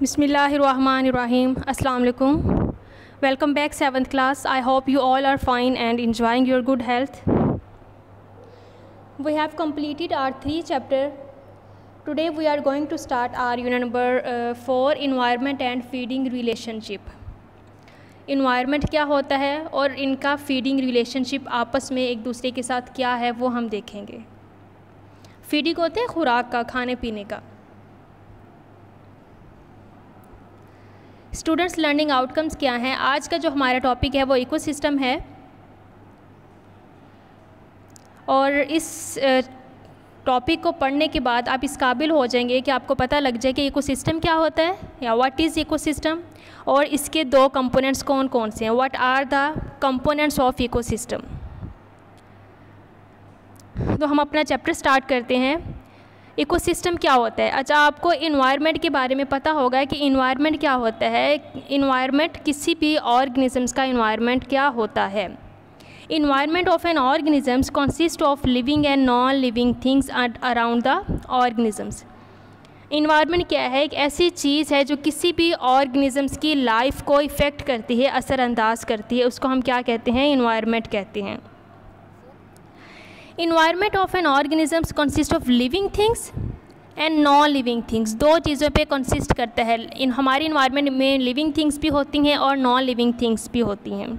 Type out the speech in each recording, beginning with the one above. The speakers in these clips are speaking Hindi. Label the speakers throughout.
Speaker 1: Bismillahirrahmanirrahim. Assalamu alaikum. Welcome back 7th class. I hope you all are fine and enjoying your good health. We have completed our 3 chapter. Today we are going to start our unit number 4, environment and feeding relationship. Environment क्या होता है और इनका feeding relationship आपस में एक दूसरे के साथ क्या है वो हम देखेंगे. feeding होता है खुराक का, खाने पीने का. स्टूडेंट्स लर्निंग आउटकम्स क्या हैं? आज का जो हमारा टॉपिक है वो इकोसिस्टम है और इस टॉपिक को पढ़ने के बाद आप इस काबिल हो जाएंगे कि आपको पता लग जाए कि इकोसिस्टम क्या होता है या व्हाट इज़ इकोसिस्टम और इसके 2 कंपोनेंट्स कौन कौन से हैं. What are the components of ecosystem. तो हम अपना चैप्टर स्टार्ट करते हैं. इकोसिस्टम क्या होता है? अच्छा, आपको इन्वायरमेंट के बारे में पता होगा कि इन्वायरमेंट क्या होता है. इन्वायरमेंट किसी भी ऑर्गेनिजम्स का इन्वायरमेंट क्या होता है. Environment of N organisms consist of living and non living things around the organisms. Environment क्या है? एक ऐसी चीज़ है जो किसी भी ऑर्गेनिजम्स की लाइफ को इफ़ेक्ट करती है, असरअंदाज करती है. उसको हम क्या कहते हैं? इन्वायरमेंट कहते हैं. Environment of N organisms consist of living things and non living things. 2 चीज़ों पे कंसिस्ट करता है. हमारे इन्वायरमेंट में लिविंग थिंग्स भी होती हैं और नॉन लिविंग थिंग्स भी होती हैं.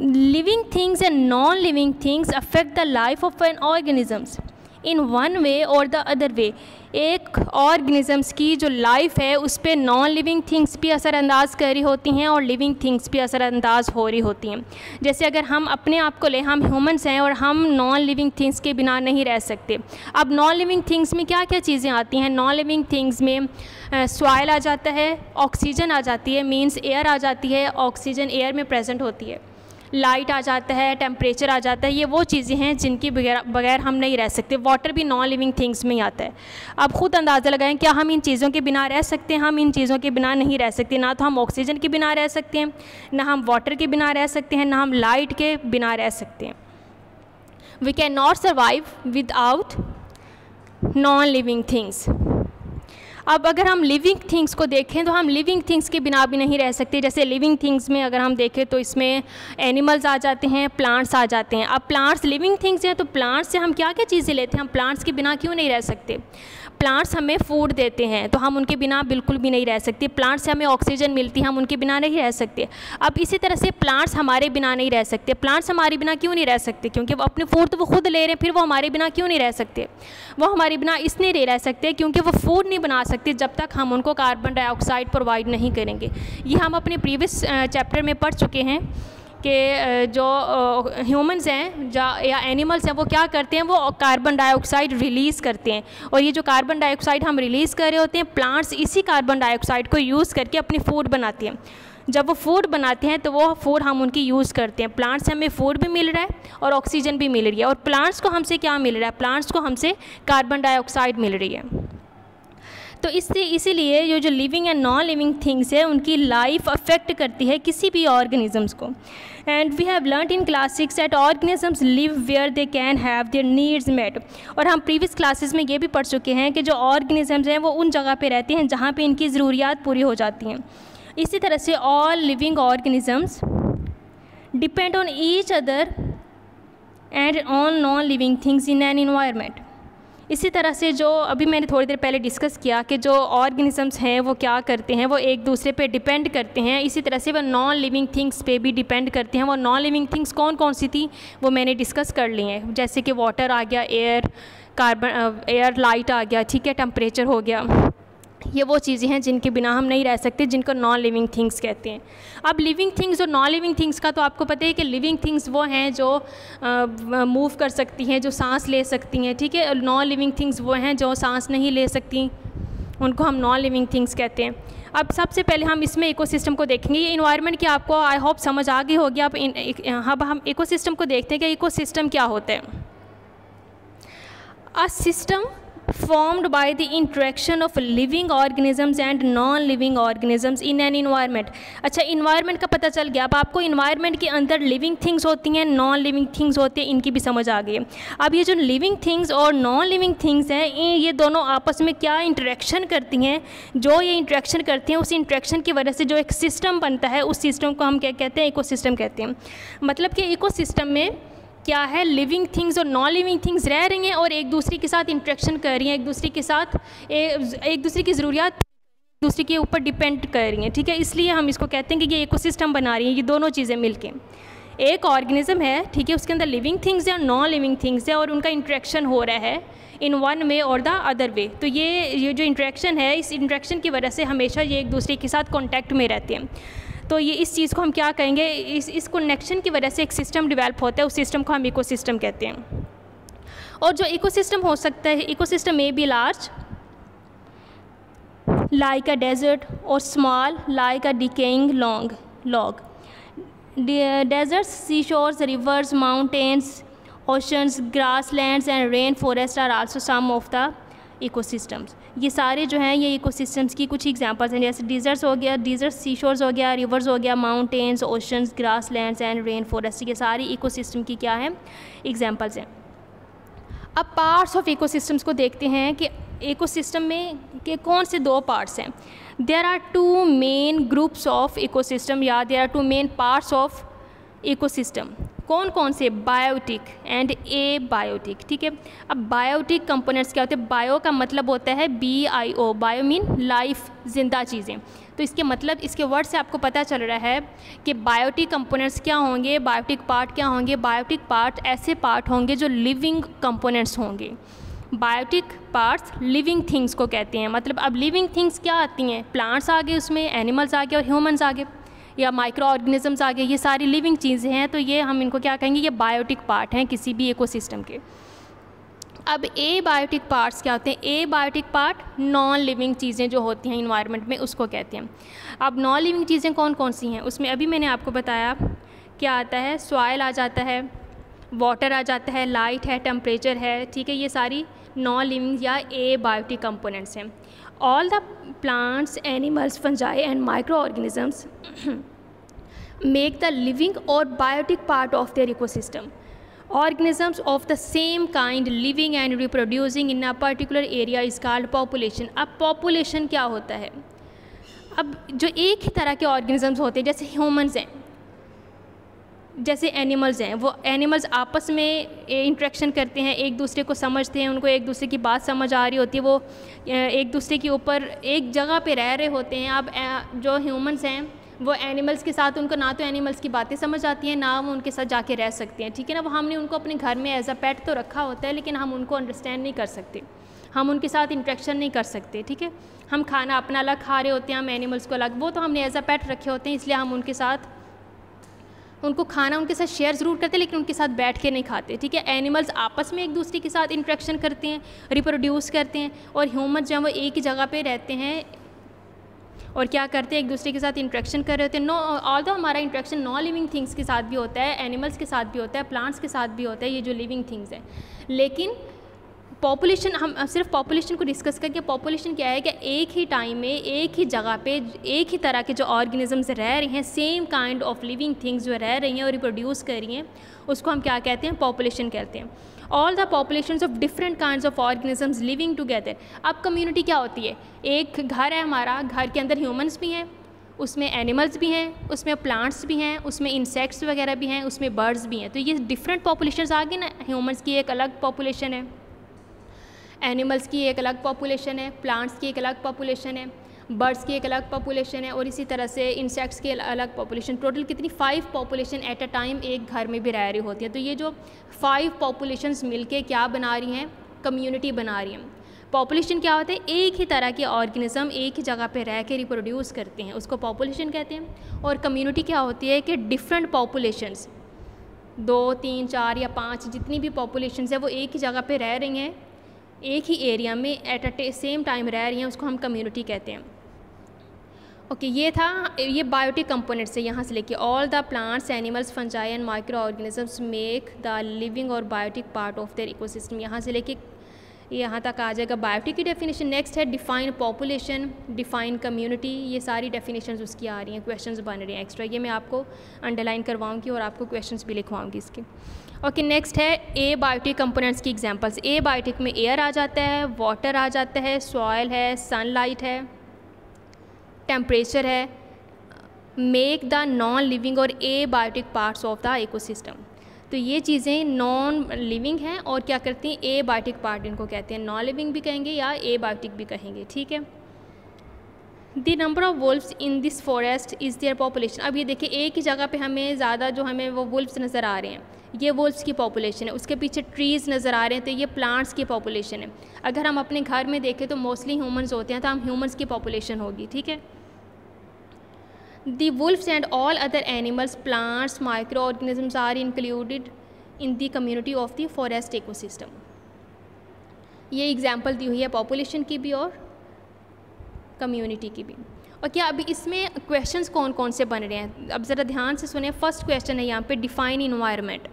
Speaker 1: Living things and non living things affect the life of N organisms in one way और द अदर वे. एक ऑर्गेनिजम्स की जो लाइफ है उस पर नॉन लिविंग थिंग्स भी असरअंदाज कर रही होती हैं और लिविंग थिंग्स भी असरअंदाज हो रही होती हैं. जैसे अगर हम अपने आप को लें, हम ह्यूमंस हैं और हम नॉन लिविंग थिंग्स के बिना नहीं रह सकते. अब नॉन लिविंग थिंग्स में क्या क्या चीज़ें आती हैं? नॉन लिविंग थिंग्स में सॉइल आ जाता है, ऑक्सीजन आ जाती है, मीन्स एयर आ जाती है, ऑक्सीजन एयर में प्रेजेंट होती है, लाइट आ जाता है, टेम्परेचर आ जाता है. ये वो चीज़ें हैं जिनकी बगैर हम नहीं रह सकते. वाटर भी नॉन लिविंग थिंग्स में ही आता है. आप खुद अंदाज़ा लगाएं, क्या हम इन चीज़ों के बिना रह सकते हैं? हम इन चीज़ों के बिना नहीं रह सकते. ना तो हम ऑक्सीजन के बिना रह सकते हैं, ना हम वाटर के बिना रह सकते हैं, ना हम लाइट के बिना रह सकते हैं. We can not survive without non living things. अब अगर हम लिविंग थिंग्स को देखें तो हम लिविंग थिंग्स के बिना भी नहीं रह सकते. जैसे लिविंग थिंग्स में अगर हम देखें तो इसमें एनिमल्स आ जाते हैं, प्लांट्स आ जाते हैं. अब प्लांट्स लिविंग थिंग्स हैं तो प्लांट्स से हम क्या क्या चीज़ें लेते हैं? हम प्लांट्स के बिना क्यों नहीं रह सकते? प्लांट्स हमें फूड देते हैं तो हम उनके बिना बिल्कुल भी नहीं रह सकते. प्लांट्स से हमें ऑक्सीजन मिलती है, हम उनके बिना नहीं रह सकते. अब इसी तरह से प्लांट्स हमारे बिना नहीं रह सकते. प्लांट्स हमारे बिना क्यों नहीं रह सकते? क्योंकि वो अपने फूड तो वो खुद ले रहे हैं, फिर वो हमारे बिना क्यों नहीं रह सकते? वो हमारे बिना इसलिए नहीं रह सकते क्योंकि वो फूड नहीं बना सकते जब तक हम उनको कार्बन डाइऑक्साइड प्रोवाइड नहीं करेंगे. ये हम अपने प्रीवियस चैप्टर में पढ़ चुके हैं कि जो ह्यूमंस हैं या एनिमल्स हैं वो क्या करते हैं? वो कार्बन डाइऑक्साइड रिलीज़ करते हैं और ये जो कार्बन डाइऑक्साइड हम रिलीज़ कर रहे होते हैं, प्लांट्स इसी कार्बन डाइऑक्साइड को यूज़ करके अपनी फूड बनाते हैं. जब वो फूड बनाते हैं तो वो फूड हम उनकी यूज़ करते हैं. प्लांट्स से हमें फूड भी मिल रहा है और ऑक्सीजन भी मिल रही है. और प्लांट्स को हमसे क्या मिल रहा है? प्लांट्स को हमसे कार्बन डाइऑक्साइड मिल रही है. तो इसीलिए ये जो living and non living things है उनकी लाइफ अफेक्ट करती है किसी भी ऑर्गेनिजम्स को. And we have learn in class 6 that organisms live where they can have their needs met. और हम प्रीवियस क्लासेस में ये भी पढ़ चुके हैं कि जो ऑर्गेनिजम्स हैं वो उन जगह पे रहते हैं जहाँ पे इनकी ज़रूरियात पूरी हो जाती हैं. इसी तरह से all living organisms depend on each other and on non living things in an environment. इसी तरह से जो अभी मैंने थोड़ी देर पहले डिस्कस किया कि जो ऑर्गेनिजम्स हैं वो क्या करते हैं? वो एक दूसरे पे डिपेंड करते हैं. इसी तरह से वो नॉन लिविंग थिंग्स पे भी डिपेंड करते हैं. वो नॉन लिविंग थिंग्स कौन कौन सी थी वो मैंने डिस्कस कर ली हैं. जैसे कि वाटर आ गया, एयर लाइट आ गया, ठीक है, टेम्परेचर हो गया. ये वो चीज़ें हैं जिनके बिना हम नहीं रह सकते, जिनको नॉन लिविंग थिंग्स कहते हैं. अब लिविंग थिंग्स और नॉन लिविंग थिंग्स का तो आपको पता है कि लिविंग थिंग्स वो हैं जो मूव कर सकती हैं, जो सांस ले सकती हैं, ठीक है. नॉन लिविंग थिंग्स वो हैं जो सांस नहीं ले सकती, उनको हम नॉन लिविंग थिंग्स कहते हैं. अब सबसे पहले हम इसमें इकोसिस्टम को देखेंगे. ये इन्वायरमेंट की आपको आई होप समझ आ गई होगी. अब हम इकोसिस्टम को देखते हैं कि इकोसिस्टम क्या होता है. A system formed by the interaction of living organisms and non-living organisms in an environment। अच्छा, environment का पता चल गया। अब आपको environment के अंदर living things होती हैं, non-living things होती हैं, इनकी भी समझ आ गई है। अब ये जो living things और non-living things हैं, ये दोनों आपस में क्या interaction करती हैं, जो ये interaction करती हैं, उस interaction की वजह से जो एक system बनता है, उस system को हम क्या कहते हैं, ecosystem कहते हैं। मतलब कि ecosystem में क्या है, लिविंग थिंग्स और नॉन लिविंग थिंग्स रह रही हैं और एक दूसरे के साथ इंटरेक्शन कर रही हैं, एक दूसरे के साथ एक दूसरे की ज़रूरियात दूसरे के ऊपर डिपेंड कर रही हैं, ठीक है। इसलिए हम इसको कहते हैं कि ये इकोसिस्टम बना रही हैं, ये दोनों चीज़ें मिलके एक ऑर्गेनिज्म है, ठीक है। उसके अंदर लिविंग थिंग्स है और नॉन लिविंग थिंग्स है और उनका इंटरेक्शन हो रहा है इन वन वे और द अदर वे। तो ये जो इंटरेक्शन है, इस इंटरेक्शन की वजह से हमेशा ये एक दूसरे के साथ कॉन्टैक्ट में रहते हैं। तो ये इस चीज़ को हम क्या कहेंगे, इस कनेक्शन की वजह से एक सिस्टम डेवलप होता है, उस सिस्टम को हम इकोसिस्टम कहते हैं। और जो इकोसिस्टम हो सकता है, इकोसिस्टम में be large like a desert और small like a decaying log. Deserts, sea shores, rivers, mountains, oceans, grasslands and rain forest are also some of the ecosystems. ये सारे जो हैं ये इकोसिस्टम्स की कुछ एग्जांपल्स हैं, जैसे डिज़र्ट्स हो गया, डिज़र्ट, सी शोर्स हो गया, रिवर्स हो गया, mountains, oceans, grasslands and rain forest, ये सारी इकोसिस्टम की क्या है, एग्जांपल्स हैं। अब पार्ट्स ऑफ इकोसिस्टम्स को देखते हैं कि इकोसिस्टम में के कौन से दो पार्ट्स हैं। There are two main groups of ecosystem या there are two main parts of ecosystem. कौन कौन से, बायोटिक एंड ए बायोटिक, ठीक है। अब बायोटिक कंपोनेंट्स क्या होते हैं, बायो का मतलब होता है BIO, बायो मीन लाइफ, जिंदा चीज़ें। तो इसके मतलब, इसके वर्ड से आपको पता चल रहा है कि बायोटिक कंपोनेंट्स क्या होंगे, बायोटिक पार्ट क्या होंगे। बायोटिक पार्ट ऐसे पार्ट होंगे जो लिविंग कंपोनेंट्स होंगे। बायोटिक पार्ट्स लिविंग थिंग्स को कहते हैं। मतलब अब लिविंग थिंग्स क्या आती हैं, प्लांट्स आ गए, उसमें एनिमल्स आ गए और ह्यूमन्स आ गए, या माइक्रो ऑर्गेनिजम्स आ गए, ये सारी लिविंग चीज़ें हैं। तो ये हम इनको क्या कहेंगे, ये बायोटिक पार्ट हैं किसी भी इकोसिस्टम के। अब ए बायोटिक पार्ट्स क्या होते हैं, ए बायोटिक पार्ट नॉन लिविंग चीज़ें जो होती हैं इन्वायरमेंट में, उसको कहते हैं। अब नॉन लिविंग चीज़ें कौन कौन सी हैं, उसमें अभी मैंने आपको बताया क्या आता है, सॉइल आ जाता है, वाटर आ जाता है, लाइट है, टेम्परेचर है, ठीक है। ये सारी नॉन लिविंग या ए बायोटिक कंपोनेंट्स हैं। All the plants, animals, fungi and microorganisms make the living or biotic part of their ecosystem. Organisms of the same kind living and reproducing in a particular area is called population. अब population क्या होता है, अब जो एक ही तरह के organisms होते हैं, जैसे ह्यूमन्स हैं, जैसे एनिमल्स हैं, वो एनिमल्स आपस में इंटरेक्शन करते हैं, एक दूसरे को समझते हैं, उनको एक दूसरे की बात समझ आ रही होती है, वो एक दूसरे के ऊपर एक जगह पे रह रहे होते हैं। अब जो ह्यूमंस हैं वो एनिमल्स के साथ, उनको ना तो एनिमल्स की बातें समझ आती हैं, ना वो उनके साथ जाके रह सकते हैं, ठीक है ना। वो हमने उनको अपने घर में एज अ पेट तो रखा होता है, लेकिन हम उनको अंडरस्टैंड नहीं कर सकते, हम उनके साथ इंटरेक्शन नहीं कर सकते, ठीक है। हम खाना अपना अलग खा रहे होते हैं, हम एनिमल्स को अलग, वो तो हमने एज अ पेट रखे होते हैं, इसलिए हम उनके साथ, उनको खाना उनके साथ शेयर ज़रूर करते हैं, लेकिन उनके साथ बैठ के नहीं खाते, ठीक है। एनिमल्स आपस में एक दूसरे के साथ इंटरेक्शन करते हैं, रिप्रोड्यूस करते हैं, और ह्यूमन्स जब वो एक ही जगह पे रहते हैं और क्या करते हैं, एक दूसरे के साथ इंटरेक्शन कर रहे होते हैं। नो, ऑल्दो हमारा इंटरेक्शन नॉन लिविंग थिंग्स के साथ भी होता है, एनिमल्स के साथ भी होता है, प्लांट्स के साथ भी होता है, ये जो लिविंग थिंग्स हैं। लेकिन पॉपुलेशन, हम सिर्फ पॉपुलेशन को डिस्कस करके, पॉपुलेशन क्या है कि एक ही टाइम में एक ही जगह पे एक ही तरह के जो ऑर्गेनिजम्स रह रही हैं, same kind of living things जो रह रही हैं और रिप्रोड्यूस कर रही हैं, उसको हम क्या कहते हैं, पॉपुलेशन कहते हैं। All the populations of different kinds of organisms living together. अब कम्युनिटी क्या होती है, एक घर है हमारा, घर के अंदर ह्यूमन्स भी हैं, उसमें एनिमल्स भी हैं, उसमें प्लांट्स भी हैं, उसमें इंसेक्ट्स वगैरह भी हैं, उसमें बर्ड्स भी हैं। तो ये डिफरेंट पॉपुलेशंस आ गई ना, ह्यूमन्स की एक अलग पॉपुलेशन है, एनिमल्स की एक अलग पॉपुलेशन है, प्लांट्स की एक अलग पॉपुलेशन है, बर्ड्स की एक अलग पॉपुलेशन है, और इसी तरह से इंसेक्ट्स की अलग पॉपुलेशन। टोटल कितनी 5 पॉपुलेशन एट अ टाइम एक घर में भी रह रही होती है। तो ये जो 5 पॉपुलेशंस मिलके क्या बना रही हैं, कम्युनिटी बना रही हैं। पॉपुलेशन क्या होता है, एक ही तरह के ऑर्गेनिज्म एक ही जगह पे रह के रिप्रोड्यूस करते हैं, उसको पॉपुलेशन कहते हैं। और कम्युनिटी क्या होती है कि डिफरेंट पॉपुलेशंस, 2, 3, 4 या 5 जितनी भी पॉपुलेशंस है वो एक ही जगह पे रह रही हैं, एक ही एरिया में एट अ सेम टाइम रह रही हैं, उसको हम कम्युनिटी कहते हैं। ओके, ये था, ये बायोटिक कंपोनेंट्स है, यहाँ से लेके all the plants, animals, fungi and microorganisms make the living और biotic part of their ecosystem. यहाँ से लेके ये यहाँ तक आ जाएगा बायोटिक की डेफिनेशन। नेक्स्ट है डिफाइन पॉपुलेशन, डिफाइन कम्युनिटी, ये सारी डेफिनेशंस उसकी आ रही हैं, क्वेश्चंस बन रहे हैं एक्स्ट्रा, ये मैं आपको अंडरलाइन करवाऊँगी और आपको क्वेश्चंस भी लिखवाऊँगी इसके। ओके, नेक्स्ट है ए बायोटिक कंपोनेंट्स की एग्जांपल्स। ए बायोटिक में एयर आ जाता है, वाटर आ जाता है, सॉइल है, सनलाइट है, टेम्परेचर है, मेक द नॉन लिविंग और abiotic parts of the ecosystem. तो ये चीज़ें नॉन लिविंग हैं और क्या करती हैं, ए बायोटिक पार्ट इनको कहते हैं, नॉन लिविंग भी कहेंगे या ए बायोटिक भी कहेंगे, ठीक है। The number of Wolves in this forest is their population. अब ये देखिए एक ही जगह पे हमें ज़्यादा जो हमें वो वुल्व्स नज़र आ रहे हैं, ये वुल्व्स की पॉपुलेशन है, उसके पीछे ट्रीज़ नज़र आ रहे हैं तो ये प्लांट्स की पॉपुलेशन है। अगर हम अपने घर में देखें तो मोस्टली ह्यूमंस होते हैं तो हम ह्यूमंस की पॉपुलेशन होगी, ठीक है। The wolves and all other animals, plants, microorganisms are included in the community of the forest ecosystem. ये एग्जाम्पल दी हुई है पॉपुलेशन की भी और कम्युनिटी की भी। और क्या अभी इसमें क्वेश्चंस कौन कौन से बन रहे हैं, अब ज़रा ध्यान से सुने। फर्स्ट क्वेश्चन है यहाँ पे डिफाइन इन्वायरमेंट,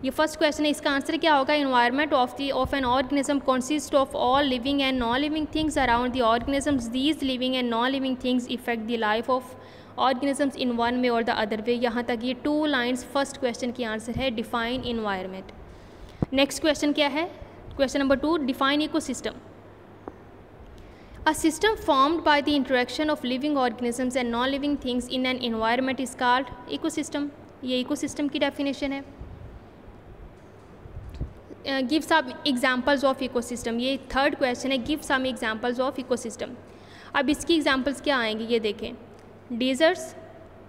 Speaker 1: ये फर्स्ट क्वेश्चन है, इसका आंसर क्या होगा, environment of an organism consist of all living and non living things around the organisms, these living and non living things effect the life of organisms in one way और द अदर वे। यहाँ तक ये 2 लाइन्स फर्स्ट क्वेश्चन की आंसर है, डिफाइन इन्वायरमेंट। नेक्स्ट क्वेश्चन क्या है, question number 2, define ecosystem. A system formed by the interaction of living organisms and non-living things in an environment is called ecosystem। ये ecosystem की definition है। Give some examples of ecosystem, ये थर्ड क्वेश्चन है, give some examples of ecosystem। अब इसकी एग्जाम्पल्स क्या आएंगे ये देखें, deserts,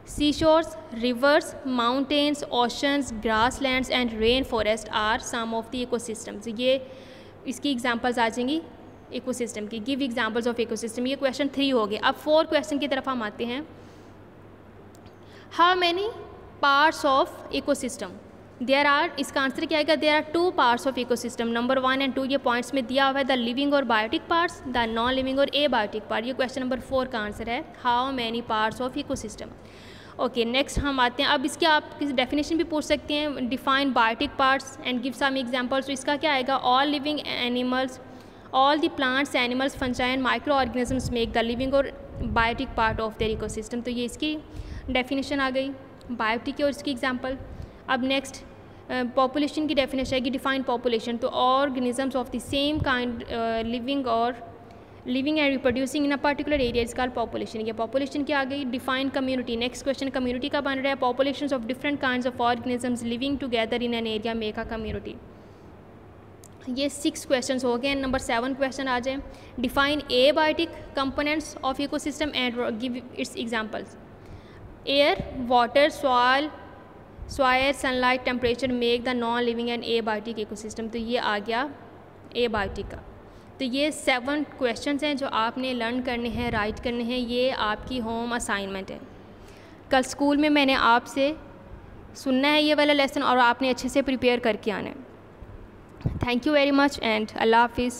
Speaker 1: sea shores, rivers, mountains, oceans, grasslands and rain forest are some of the ecosystems. ये इसकी एग्जाम्पल्स आ जाएंगी इकोसिस्टम की। गिव एग्जाम्पल्स ऑफ इकोसिस्टम, ये क्वेश्चन 3 हो गए। अब 4 क्वेश्चन की तरफ हम आते हैं। How many parts of ecosystem there are, इसका आंसर क्या आएगा, there are 2 parts of ecosystem, number 1 and 2 ये पॉइंट्स में दिया हुआ है, द लिविंग और biotic parts, the non living और ए बायोटिक पार्ट। ये क्वेश्चन नंबर 4 का आंसर है, how many parts of ecosystem. Okay, next हम आते हैं, अब इसके आप किसी डेफिनेशन भी पूछ सकते हैं, define biotic parts and give some examples. तो इसका क्या आएगा, all living animals, all the plants, animals, fungi and microorganisms make the living और biotic part of their ecosystem। तो ये इसकी डेफिनेशन आ गई बायोटिक और इसकी एग्जांपल। अब नेक्स्ट पॉपुलेशन की डेफिनेशन आएगी, डिफाइन पॉपुलेशन। तो organisms of the same kind living and reproducing in a particular area is called population. ये पॉपुलेशन की आ गई। Define community, next question community का बन रहा है, populations of different kinds of organisms living together in an area make a community. ये 6 क्वेश्चंस हो गए। नंबर 7 क्वेश्चन आ जाए, define abiotic components of ecosystem and give its examples. Air, water, soil, sunlight, temperature make the non living and abiotic ecosystem. तो ये आ गया ए बायोटिक का। तो ये 7 क्वेश्चंस हैं जो आपने लर्न करने हैं, राइट करने हैं, ये आपकी होम असाइनमेंट है। कल स्कूल में मैंने आपसे सुनना है ये वाला लेसन और आपने अच्छे से प्रिपेयर करके आना है। Thank you very much and Allah Hafiz।